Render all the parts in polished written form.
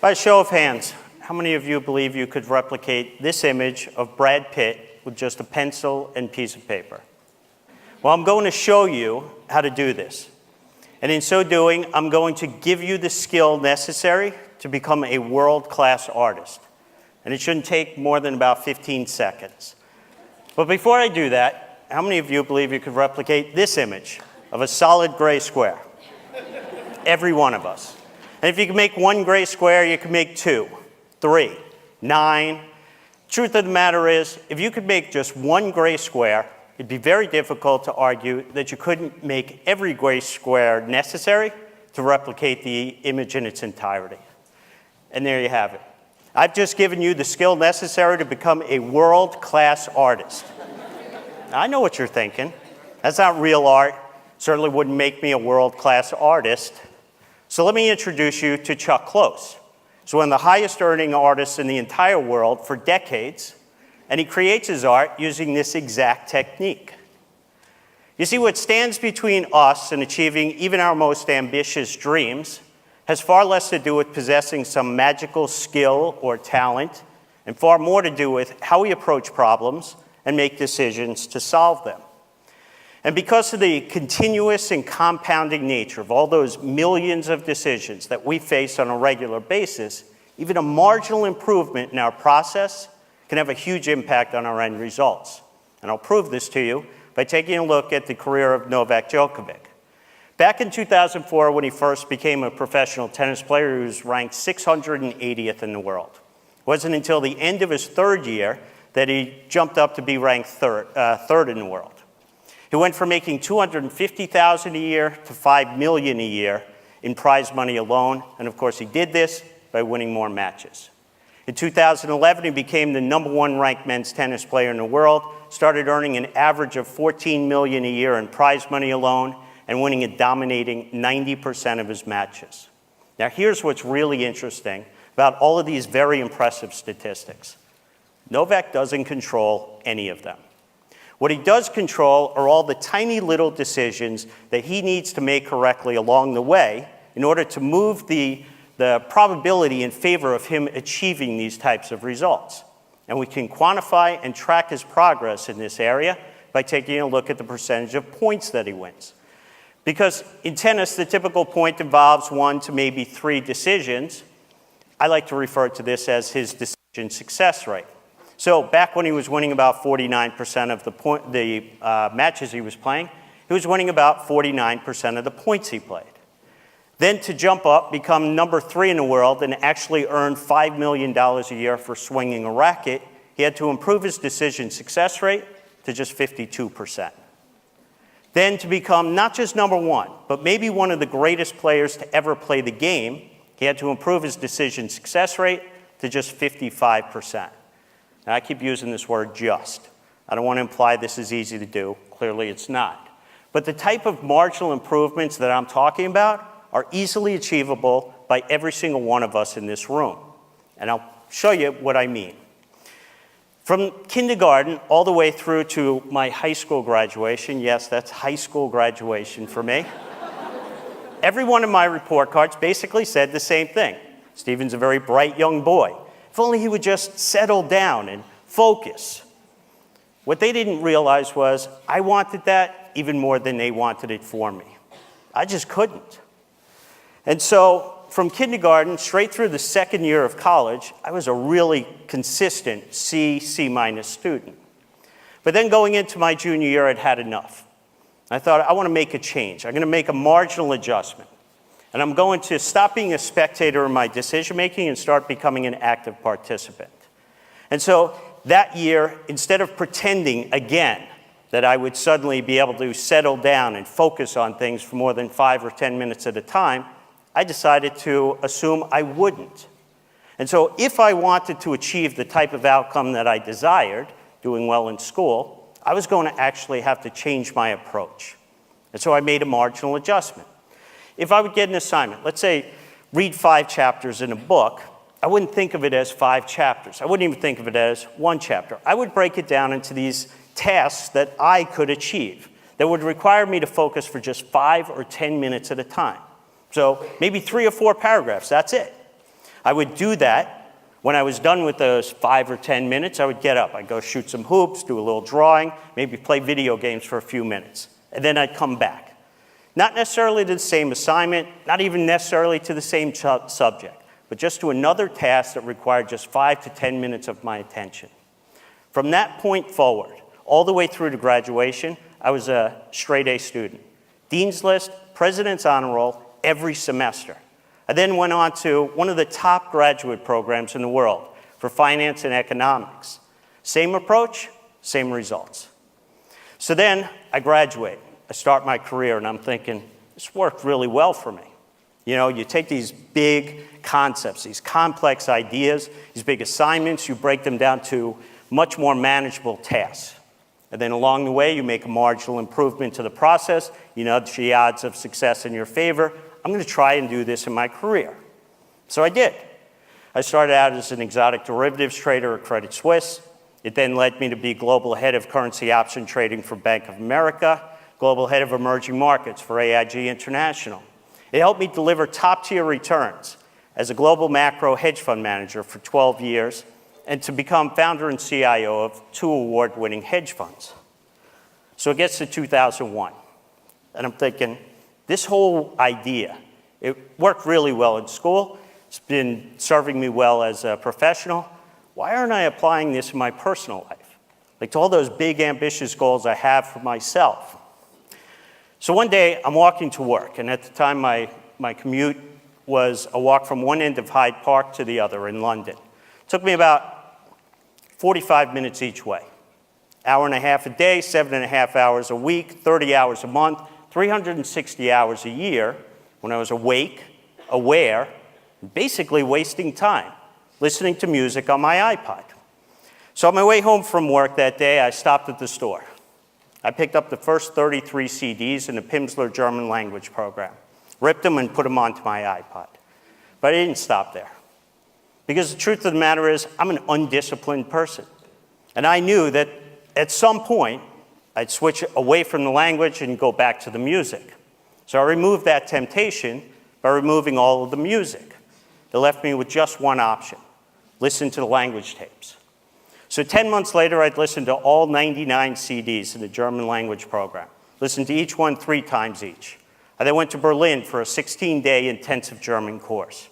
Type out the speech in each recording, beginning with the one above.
By a show of hands, how many of you believe you could replicate this image of Brad Pitt with just a pencil and piece of paper? Well, I'm going to show you how to do this. And in so doing, I'm going to give you the skill necessary to become a world-class artist. And it shouldn't take more than about 15 seconds. But before I do that, how many of you believe you could replicate this image of a solid gray square? Every one of us. And if you can make one gray square, you can make 2, 3, 9. Truth of the matter is, if you could make just one gray square, it'd be very difficult to argue that you couldn't make every gray square necessary to replicate the image in its entirety. And there you have it. I've just given you the skill necessary to become a world-class artist. Now, I know what you're thinking. That's not real art. Certainly wouldn't make me a world-class artist. So let me introduce you to Chuck Close. He's one of the highest earning artists in the entire world for decades, and he creates his art using this exact technique. You see, what stands between us and achieving even our most ambitious dreams has far less to do with possessing some magical skill or talent, and far more to do with how we approach problems and make decisions to solve them. And because of the continuous and compounding nature of all those millions of decisions that we face on a regular basis, even a marginal improvement in our process can have a huge impact on our end results. And I'll prove this to you by taking a look at the career of Novak Djokovic. Back in 2004, when he first became a professional tennis player, he was ranked 680th in the world. It wasn't until the end of his third year that he jumped up to be ranked third in the world. He went from making $250,000 a year to $5 million a year in prize money alone, and of course he did this by winning more matches. In 2011, he became the #1 ranked men's tennis player in the world, started earning an average of $14 million a year in prize money alone, and winning a dominating 90% of his matches. Now here's what's really interesting about all of these very impressive statistics. Novak doesn't control any of them. What he does control are all the tiny little decisions that he needs to make correctly along the way in order to move the probability in favor of him achieving these types of results. And we can quantify and track his progress in this area by taking a look at the percentage of points that he wins. Because in tennis, the typical point involves 1 to maybe 3 decisions. I like to refer to this as his decision success rate. So back when he was winning about 49% of the matches he was playing, he was winning about 49% of the points he played. Then to jump up, become #3 in the world, and actually earn $5 million a year for swinging a racket, he had to improve his decision success rate to just 52%. Then to become not just #1, but maybe one of the greatest players to ever play the game, he had to improve his decision success rate to just 55%. Now, I keep using this word just. I don't want to imply this is easy to do. Clearly, it's not. But the type of marginal improvements that I'm talking about are easily achievable by every single one of us in this room. And I'll show you what I mean. From kindergarten all the way through to my high school graduation, yes, that's high school graduation for me, every one of my report cards basically said the same thing. Stephen's a very bright young boy. If only he would just settle down and focus. What they didn't realize was I wanted that even more than they wanted it for me. I just couldn't. And so from kindergarten straight through the second year of college, I was a really consistent C minus student. But then going into my junior year, I'd had enough. I thought, I want to make a change. I'm going to make a marginal adjustment. And I'm going to stop being a spectator in my decision-making and start becoming an active participant. And so that year, instead of pretending again that I would suddenly be able to settle down and focus on things for more than 5 or 10 minutes at a time, I decided to assume I wouldn't. And so if I wanted to achieve the type of outcome that I desired, doing well in school, I was going to actually have to change my approach. And so I made a marginal adjustment. If I would get an assignment, let's say read 5 chapters in a book, I wouldn't think of it as 5 chapters. I wouldn't even think of it as 1 chapter. I would break it down into these tasks that I could achieve that would require me to focus for just 5 or 10 minutes at a time. So maybe 3 or 4 paragraphs, that's it. I would do that. When I was done with those 5 or 10 minutes, I would get up. I'd go shoot some hoops, do a little drawing, maybe play video games for a few minutes. And then I'd come back. Not necessarily to the same assignment, not even necessarily to the same subject, but just to another task that required just 5 to 10 minutes of my attention. From that point forward, all the way through to graduation, I was a straight A student. Dean's List, President's Honor Roll, every semester. I then went on to one of the top graduate programs in the world for finance and economics. Same approach, same results. So then I graduate. I start my career, and I'm thinking, this worked really well for me. You know, you take these big concepts, these complex ideas, these big assignments, you break them down to much more manageable tasks. And then along the way, you make a marginal improvement to the process, you nudge the odds of success in your favor. I'm going to try and do this in my career. So I did. I started out as an exotic derivatives trader at Credit Suisse. It then led me to be global head of currency option trading for Bank of America, global head of emerging markets for AIG International. It helped me deliver top-tier returns as a global macro hedge fund manager for 12 years and to become founder and CIO of 2 award-winning hedge funds. So it gets to 2001, and I'm thinking, this whole idea, it worked really well in school. It's been serving me well as a professional. Why aren't I applying this in my personal life? Like to all those big, ambitious goals I have for myself. So one day, I'm walking to work, and at the time, my commute was a walk from one end of Hyde Park to the other in London. It took me about 45 minutes each way. Hour and a half a day, 7.5 hours a week, 30 hours a month, 360 hours a year when I was awake, aware, and basically wasting time listening to music on my iPod. So on my way home from work that day, I stopped at the store. I picked up the first 33 CDs in the Pimsleur German language program, ripped them and put them onto my iPod. But I didn't stop there. Because the truth of the matter is, I'm an undisciplined person. And I knew that at some point, I'd switch away from the language and go back to the music. So I removed that temptation by removing all of the music. It left me with just one option: listen to the language tapes. So 10 months later, I'd listened to all 99 CDs in the German language program, listened to each one 3 times each. I then went to Berlin for a 16-day intensive German course.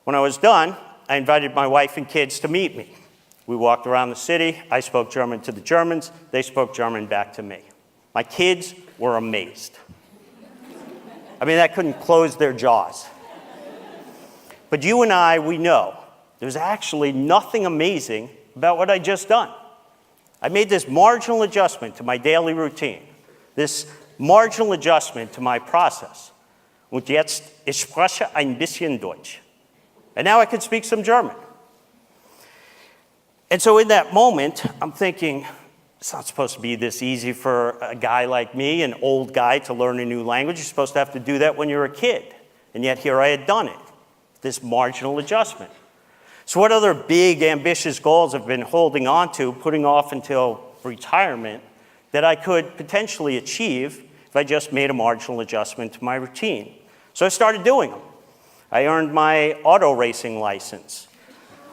When I was done, I invited my wife and kids to meet me. We walked around the city. I spoke German to the Germans. They spoke German back to me. My kids were amazed. I mean, that couldn't close their jaws. But you and I, we know there's actually nothing amazing about what I just done. I made this marginal adjustment to my daily routine, this marginal adjustment to my process. Und jetzt, ich spreche ein bisschen Deutsch. And now I could speak some German. And so in that moment, I'm thinking, it's not supposed to be this easy for a guy like me, an old guy, to learn a new language. You're supposed to have to do that when you're a kid. And yet here I had done it, this marginal adjustment. So what other big, ambitious goals I've been holding on to, putting off until retirement, that I could potentially achieve if I just made a marginal adjustment to my routine? So I started doing them. I earned my auto racing license.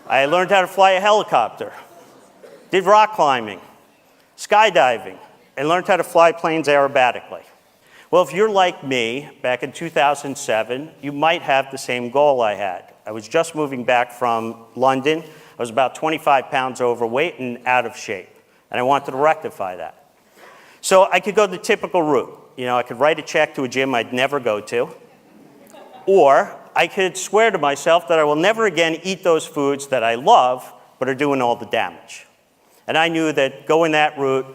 I learned how to fly a helicopter, did rock climbing, skydiving, and learned how to fly planes aerobatically. Well, if you're like me, back in 2007, you might have the same goal I had. I was just moving back from London. I was about 25 pounds overweight and out of shape, and I wanted to rectify that. So I could go the typical route. You know, I could write a check to a gym I'd never go to, or I could swear to myself that I will never again eat those foods that I love but are doing all the damage. And I knew that going that route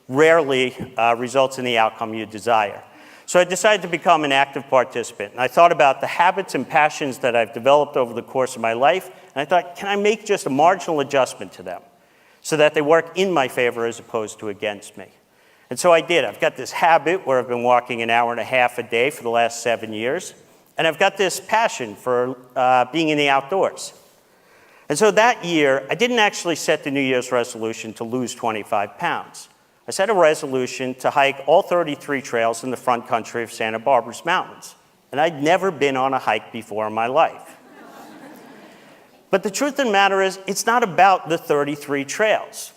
rarely results in the outcome you desire. So I decided to become an active participant. And I thought about the habits and passions that I've developed over the course of my life. And I thought, can I make just a marginal adjustment to them so that they work in my favor as opposed to against me? And so I did. I've got this habit where I've been walking an hour and a half a day for the last 7 years. And I've got this passion for being in the outdoors. And so that year, I didn't actually set the New Year's resolution to lose 25 pounds. I set a resolution to hike all 33 trails in the front country of Santa Barbara's mountains. And I'd never been on a hike before in my life. But the truth of the matter is, it's not about the 33 trails.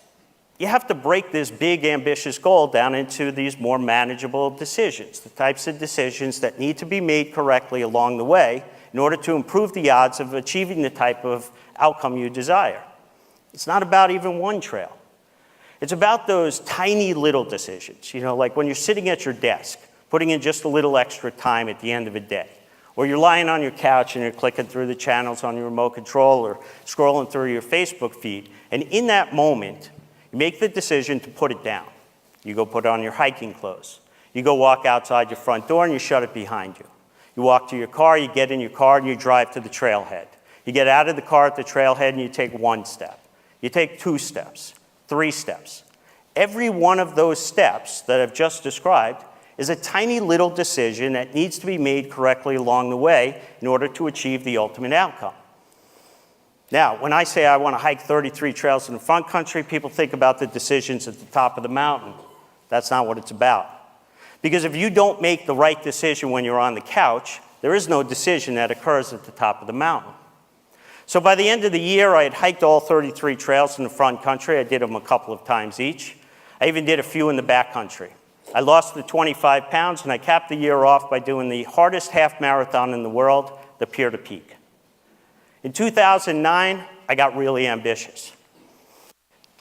You have to break this big, ambitious goal down into these more manageable decisions, the types of decisions that need to be made correctly along the way in order to improve the odds of achieving the type of outcome you desire. It's not about even one trail. It's about those tiny little decisions, like when you're sitting at your desk, putting in just a little extra time at the end of a day. Or you're lying on your couch and you're clicking through the channels on your remote control or scrolling through your Facebook feed. And in that moment, you make the decision to put it down. You go put on your hiking clothes. You go walk outside your front door and you shut it behind you. You walk to your car, you get in your car and you drive to the trailhead. You get out of the car at the trailhead and you take one step. You take 2 steps, 3 steps. Every one of those steps that I've just described is a tiny little decision that needs to be made correctly along the way in order to achieve the ultimate outcome. Now, when I say I want to hike 33 trails in the front country, people think about the decisions at the top of the mountain. That's not what it's about. Because if you don't make the right decision when you're on the couch, there is no decision that occurs at the top of the mountain. So by the end of the year, I had hiked all 33 trails in the front country. I did them a couple of times each. I even did a few in the back country. I lost the 25 pounds, and I capped the year off by doing the hardest half marathon in the world, the Pier to Peak. In 2009, I got really ambitious.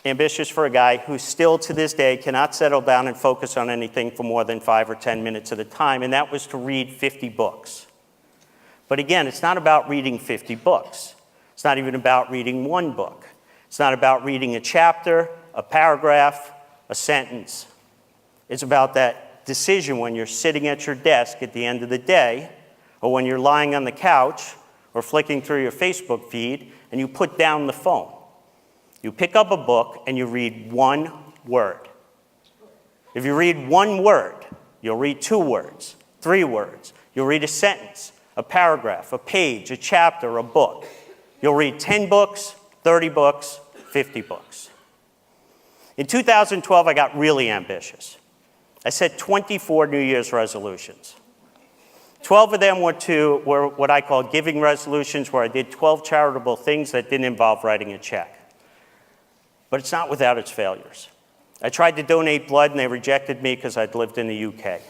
Ambitious for a guy who still to this day cannot settle down and focus on anything for more than 5 or 10 minutes at a time, and that was to read 50 books. But again, it's not about reading 50 books. It's not even about reading one book. It's not about reading a chapter, a paragraph, a sentence. It's about that decision when you're sitting at your desk at the end of the day, or when you're lying on the couch, or flicking through your Facebook feed, and you put down the phone. You pick up a book and you read one word. If you read one word, you'll read 2 words, 3 words. You'll read a sentence, a paragraph, a page, a chapter, a book. You'll read 10 books, 30 books, 50 books. In 2012, I got really ambitious. I set 24 New Year's resolutions. 12 of them were what I call giving resolutions, where I did 12 charitable things that didn't involve writing a check. But it's not without its failures. I tried to donate blood, and they rejected me because I'd lived in the UK.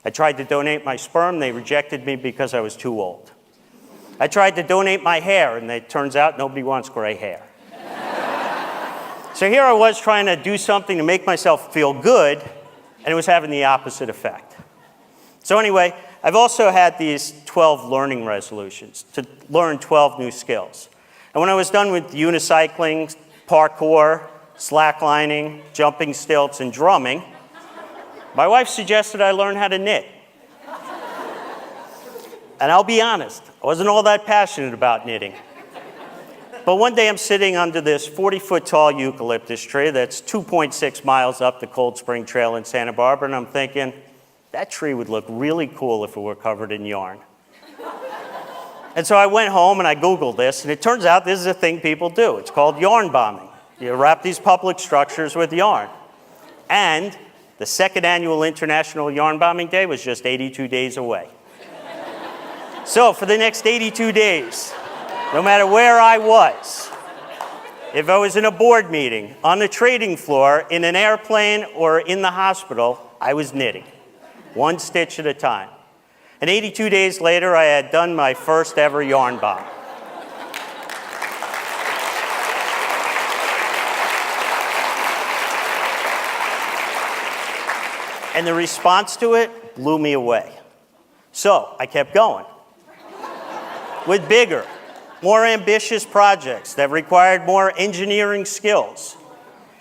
I tried to donate my sperm, they rejected me because I was too old. I tried to donate my hair, and it turns out nobody wants gray hair. So here I was trying to do something to make myself feel good, and it was having the opposite effect. So anyway, I've also had these 12 learning resolutions to learn 12 new skills. And when I was done with unicycling, parkour, slacklining, jumping stilts, and drumming, my wife suggested I learn how to knit. And I'll be honest, I wasn't all that passionate about knitting. But one day I'm sitting under this 40-foot tall eucalyptus tree that's 2.6 miles up the Cold Spring Trail in Santa Barbara, and I'm thinking, that tree would look really cool if it were covered in yarn. And so I went home and I Googled this, and it turns out this is a thing people do. It's called yarn bombing. You wrap these public structures with yarn. And the 2nd annual International Yarn Bombing Day was just 82 days away. So for the next 82 days, no matter where I was, if I was in a board meeting, on the trading floor, in an airplane, or in the hospital, I was knitting, 1 stitch at a time. And 82 days later, I had done my first ever yarn bomb. And the response to it blew me away. So I kept going with bigger, more ambitious projects that required more engineering skills.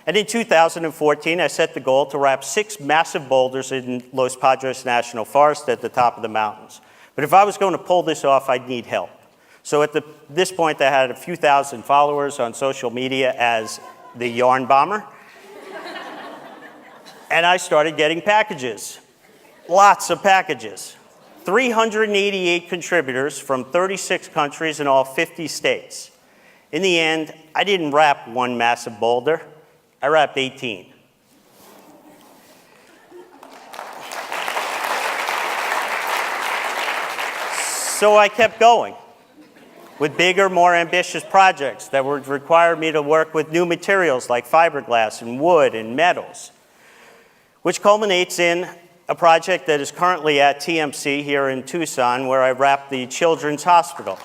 And in 2014, I set the goal to wrap 6 massive boulders in Los Padres National Forest at the top of the mountains. But if I was going to pull this off, I'd need help. So at this point, I had a few thousand followers on social media as the yarn bomber. And I started getting packages, lots of packages. 388 contributors from 36 countries in all 50 states. In the end, I didn't wrap 1 massive boulder, I wrapped 18. So I kept going. with bigger, more ambitious projects that would require me to work with new materials like fiberglass and wood and metals, which culminates in a project that is currently at TMC here in Tucson, where I wrap the Children's Hospital.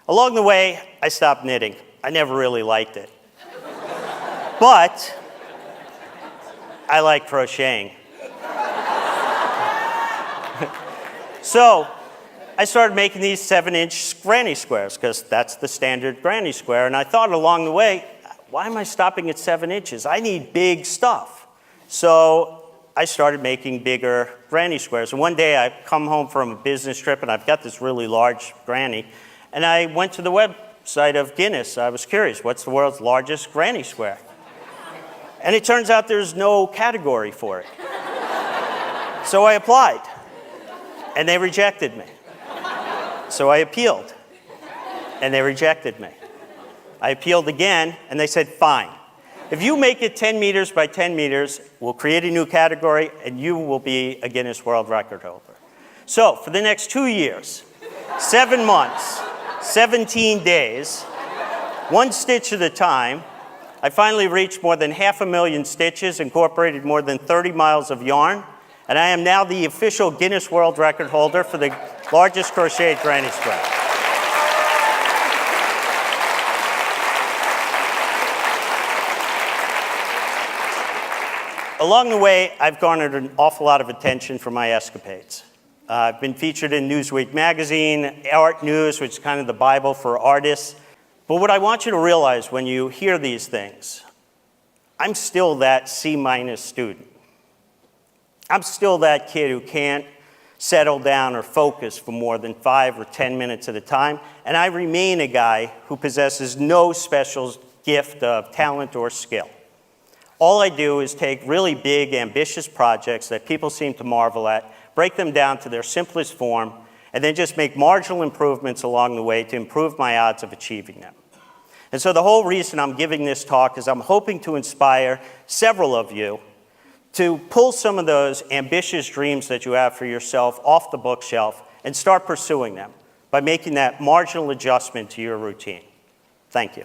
Along the way, I stopped knitting. I never really liked it. But I like crocheting. So I started making these 7-inch granny squares, because that's the standard granny square. And I thought along the way, why am I stopping at 7 inches? I need big stuff. So I started making bigger granny squares. And one day I come home from a business trip, and I've got this really large granny. And I went to the website of Guinness. I was curious, what's the world's largest granny square? And it turns out there's no category for it. So I applied, and they rejected me. So I appealed, and they rejected me. I appealed again, and they said, fine. If you make it 10 meters by 10 meters, we'll create a new category, and you will be a Guinness World Record holder. So for the next 2 years, 7 months, 17 days, 1 stitch at a time, I finally reached more than 500,000 stitches, incorporated more than 30 miles of yarn, and I am now the official Guinness World Record holder for the largest crocheted granny square. Along the way, I've garnered an awful lot of attention for my escapades. I've been featured in Newsweek magazine, Art News, which is kind of the Bible for artists. But what I want you to realize when you hear these things, I'm still that C- student. I'm still that kid who can't settle down or focus for more than 5 or 10 minutes at a time. And I remain a guy who possesses no special gift of talent or skill. All I do is take really big, ambitious projects that people seem to marvel at, break them down to their simplest form, and then just make marginal improvements along the way to improve my odds of achieving them. And so the whole reason I'm giving this talk is I'm hoping to inspire several of you to pull some of those ambitious dreams that you have for yourself off the bookshelf and start pursuing them by making that marginal adjustment to your routine. Thank you.